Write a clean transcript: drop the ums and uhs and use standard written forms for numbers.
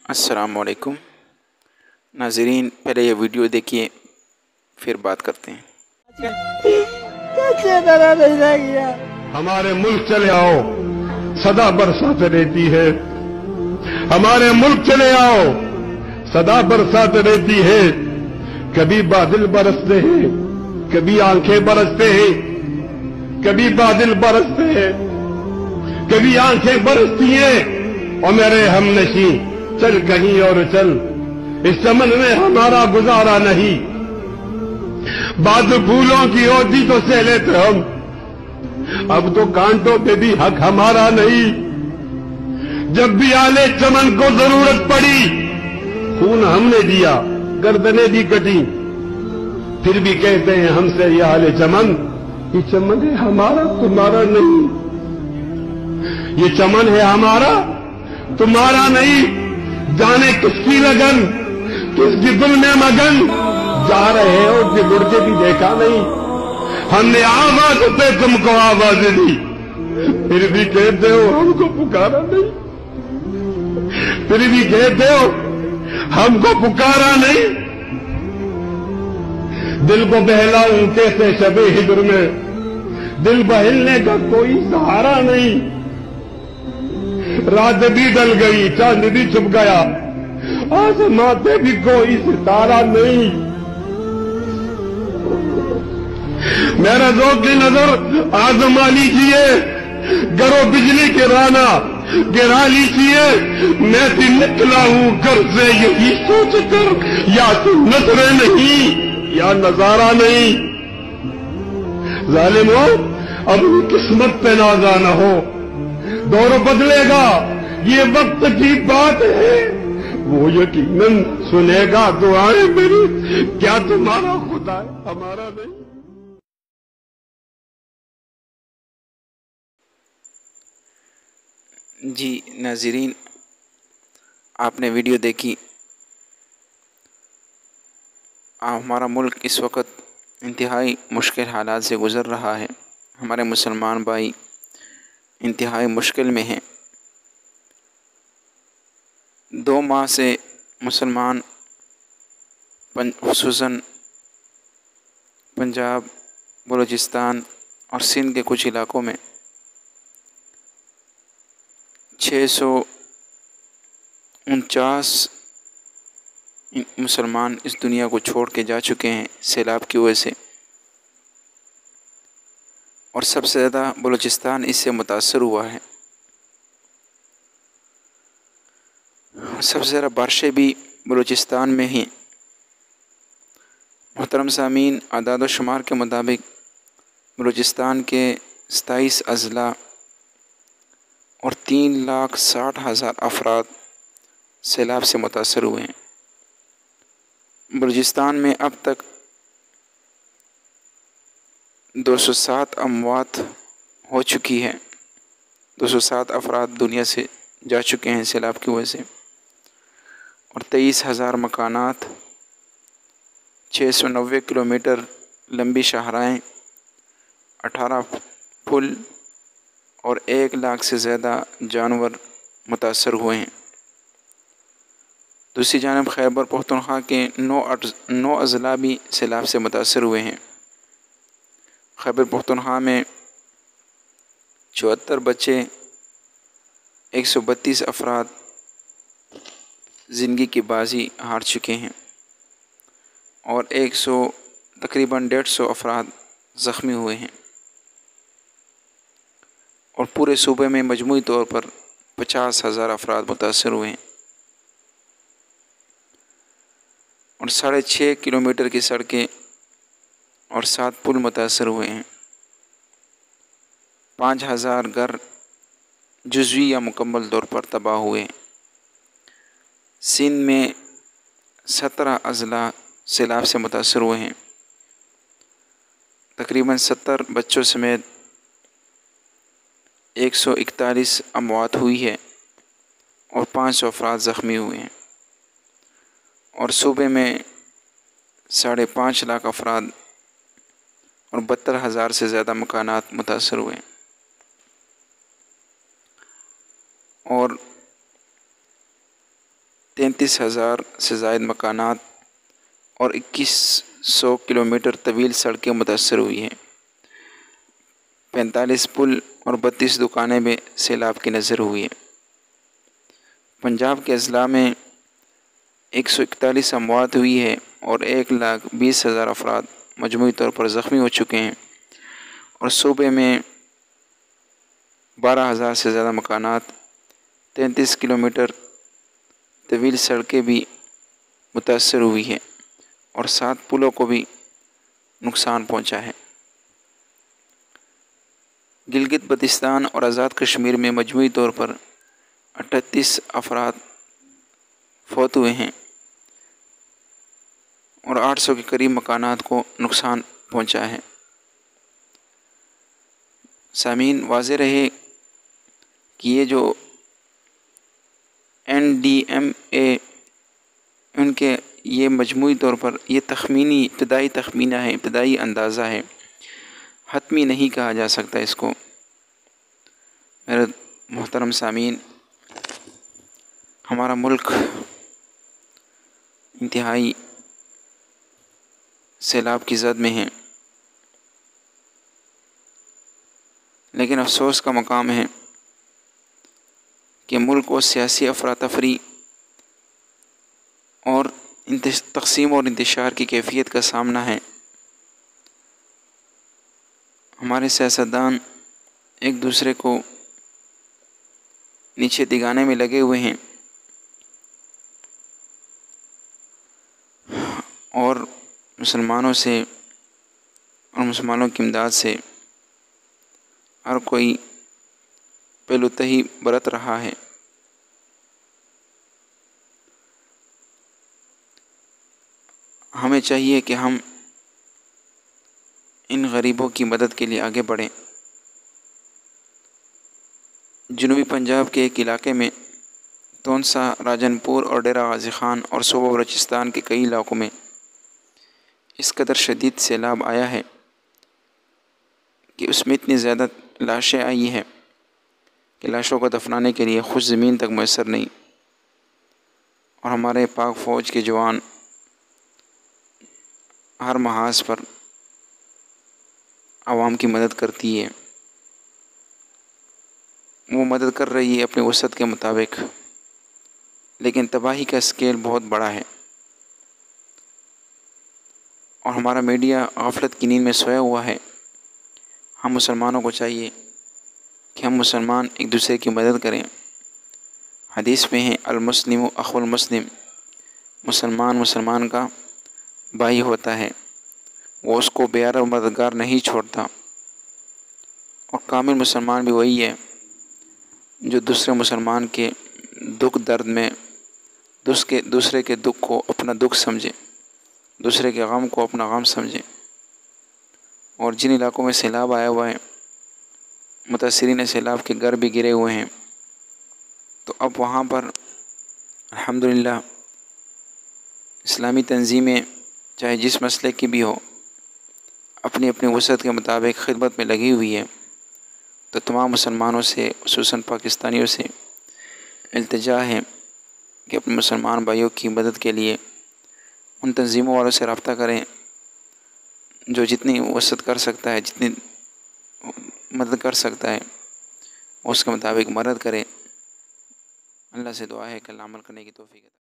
السلام علیکم ناظرین، پہلے یہ ویڈیو دیکھیے پھر بات کرتے ہیں۔ ہمارے ملک چلے آؤ، صدا برسات رہتی ہے۔ ہمارے ملک چلے آؤ، صدا برسات رہتی ہے۔ کبھی بادل برستے ہیں، کبھی آنکھیں برستے ہیں، کبھی بادل برستے ہیں، کبھی آنکھیں برستی ہیں۔ اور میرے ہم نشیں چل کہیں اور چل، اس چمن میں ہمارا گزارا نہیں۔ بات پھولوں کی ہوتی تو سہ لیتے ہم، اب تو کانٹوں پہ بھی حق ہمارا نہیں۔ جب بھی آلے چمن کو ضرورت پڑی، خون ہم نے دیا، گردنیں بھی کٹی، پھر بھی کہتے ہیں ہم سے یہ آلے چمن، یہ چمن ہے ہمارا تمہارا نہیں۔ یہ چمن ہے ہمارا تمہارا نہیں۔ جانے کس کی لگن، کس کی دل میں مگن، جا رہے ہو کہ مڑ کے بھی دیکھا نہیں۔ ہم نے آواز پہ تم کو آواز دی، پھر بھی کہتے ہو ہم کو پکارا نہیں۔ پھر بھی کہتے ہو ہم کو پکارا نہیں۔ دل کو بہلاؤں کیسے شب ہجر میں، دل بہلنے کا کوئی سہارا نہیں۔ رات بھی ڈل گئی، چاند بھی چھپ گیا، آسماں پہ بھی کوئی ستارہ نہیں۔ میرا ذوق کی نظر آزما لیجیے، گرو بجلی کے رانا گرا لیجیے۔ میں بھی نکلا ہوں گھر سے یہی سوچ کر، یا تو نظریں نہیں یا نظارہ نہیں۔ ظالموں، اپنی قسمت پہ نازا نہ ہو، دور بدلے گا، یہ وقت کی بات ہے۔ وہ یقیناً سنے گا دعائیں میری، کیا تمہارا خدا ہے ہمارا نہیں۔ جی ناظرین، آپ نے ویڈیو دیکھی۔ ہمارا ملک اس وقت انتہائی مشکل حالات سے گزر رہا ہے۔ ہمارے مسلمان بھائی انتہائی مشکل میں ہیں۔ 2 ماہ سے مسلمان خصوصاً پنجاب، بلوچستان اور سندھ کے کچھ علاقوں میں 649 مسلمان اس دنیا کو چھوڑ کے جا چکے ہیں سیلاب کی وجہ سے، اور سب سے زیادہ بلوچستان اس سے متاثر ہوا ہے۔ سب سے زیادہ بارشیں بھی بلوچستان میں ہیں۔ محترم سامعین، اعداد و شمار کے مطابق بلوچستان کے 27 اضلاع اور 3,60,000 افراد سیلاب سے متاثر ہوئے ہیں۔ بلوچستان میں اب تک 207 اموات ہو چکی ہے، 207 افراد دنیا سے جا چکے ہیں سیلاب کی وجہ سے، اور 23,000 مکانات، 690 کلومیٹر لمبی شاہراہیں، 18 پل اور 1 لاکھ سے زیادہ جانور متاثر ہوئے ہیں۔ دوسری جانب خیبر پختونخوا کے 9 اضلاع بھی سیلاب سے متاثر ہوئے ہیں۔ خیبر پختونخوا میں 74 بچے، 132 افراد زندگی کی بازی ہار چکے ہیں، اور تقریباً 150 افراد زخمی ہوئے ہیں، اور پورے صوبے میں مجموعی طور پر 50,000 افراد متاثر ہوئے ہیں، اور 6.5 کلومیٹر کی سڑکیں اور 7 پل متاثر ہوئے ہیں۔ 5,000 گھر جزوی یا مکمل طور پر تباہ ہوئے ہیں۔ سندھ میں 17 اضلاع سیلاب سے متاثر ہوئے ہیں۔ تقریباً 70 بچوں سمیت 141 اموات ہوئی ہے، اور 500 افراد زخمی ہوئے ہیں، اور صوبے میں 5.5 لاکھ افراد اور 72,000 سے زیادہ مکانات متاثر ہوئے ہیں، اور 33,000 سے زائد مکانات اور 2100 کلومیٹر طویل سڑکیں متاثر ہوئی ہیں۔ 45 پل اور 32 دکانیں بھی سیلاب کی نظر ہوئی ہیں۔ پنجاب کے اضلاع میں 141 اموات ہوئی ہے اور 1,20,000 افراد مجموعی طور پر زخمی ہو چکے ہیں، اور صوبے میں 12,000 سے زیادہ مکانات، 33 کلومیٹر طویل سڑکیں بھی متاثر ہوئی ہیں اور 7 پلوں کو بھی نقصان پہنچا ہے۔ گلگت بلتستان اور آزاد کشمیر میں مجموعی طور پر 38 افراد فوت ہوئے ہیں اور 800 کے قریب مکانات کو نقصان پہنچا ہے۔ سامعین، واضح رہے کہ یہ جو NDMA ان کے یہ مجموعی طور پر یہ تخمینی ابتدائی تخمینہ ہے، ابتدائی اندازہ ہے، حتمی نہیں کہا جا سکتا اس کو۔ میرے محترم سامعین، ہمارا ملک انتہائی سیلاب کی زد میں ہے، لیکن افسوس کا مقام ہے کہ ملک کو سیاسی افراتفری اور تقسیم اور انتشار کی کیفیت کا سامنا ہے۔ ہمارے سیاستدان ایک دوسرے کو نیچے دگانے میں لگے ہوئے ہیں اور مسلمانوں سے اور مسلمانوں کی امداد سے ہر کوئی پہلو تہی برت رہا ہے۔ ہمیں چاہیے کہ ہم ان غریبوں کی مدد کے لیے آگے بڑھیں۔ جنوبی پنجاب کے ایک علاقے میں تونسا، راجن پور اور ڈیرہ غازی خان اور صوبہ بلوچستان کے کئی علاقوں میں اس قدر شدید سیلاب آیا ہے کہ اس میں اتنی زیادہ لاشیں آئی ہیں کہ لاشوں کو دفنانے کے لیے خود زمین تک میسر نہیں، اور ہمارے پاک فوج کے جوان ہر محاذ پر عوام کی مدد کرتی ہے، وہ مدد کر رہی ہے اپنے وسعت کے مطابق، لیکن تباہی کا اسکیل بہت بڑا ہے، اور ہمارا میڈیا غفلت کی نیند میں سویا ہوا ہے۔ ہم مسلمانوں کو چاہیے کہ ہم مسلمان ایک دوسرے کی مدد کریں۔ حدیث میں ہے المسلم اخو المسلم، مسلمان مسلمان کا بھائی ہوتا ہے، وہ اس کو بے اور مددگار نہیں چھوڑتا، اور کامل مسلمان بھی وہی ہے جو دوسرے مسلمان کے دکھ درد میں دوسرے کے دکھ کو اپنا دکھ سمجھے، دوسرے کے غم کو اپنا غم سمجھے۔ اور جن علاقوں میں سیلاب آیا ہوا ہے، متاثرین سیلاب کے گھر بھی گرے ہوئے ہیں، تو اب وہاں پر الحمدللہ اسلامی تنظیمیں چاہے جس مسئلے کی بھی ہو اپنی اپنی وسعت کے مطابق خدمت میں لگی ہوئی ہے۔ تو تمام مسلمانوں سے، خصوصاً پاکستانیوں سے التجا ہے کہ اپنے مسلمان بھائیوں کی مدد کے لیے ان تنظیموں والوں سے رابطہ کریں جو جتنی وسعت کر سکتا ہے، جتنی مدد کر سکتا ہے، اس کے مطابق مدد کرے۔ اللہ سے دعا ہے کہ اللہ عمل کرنے کی توفیق عطا کرے۔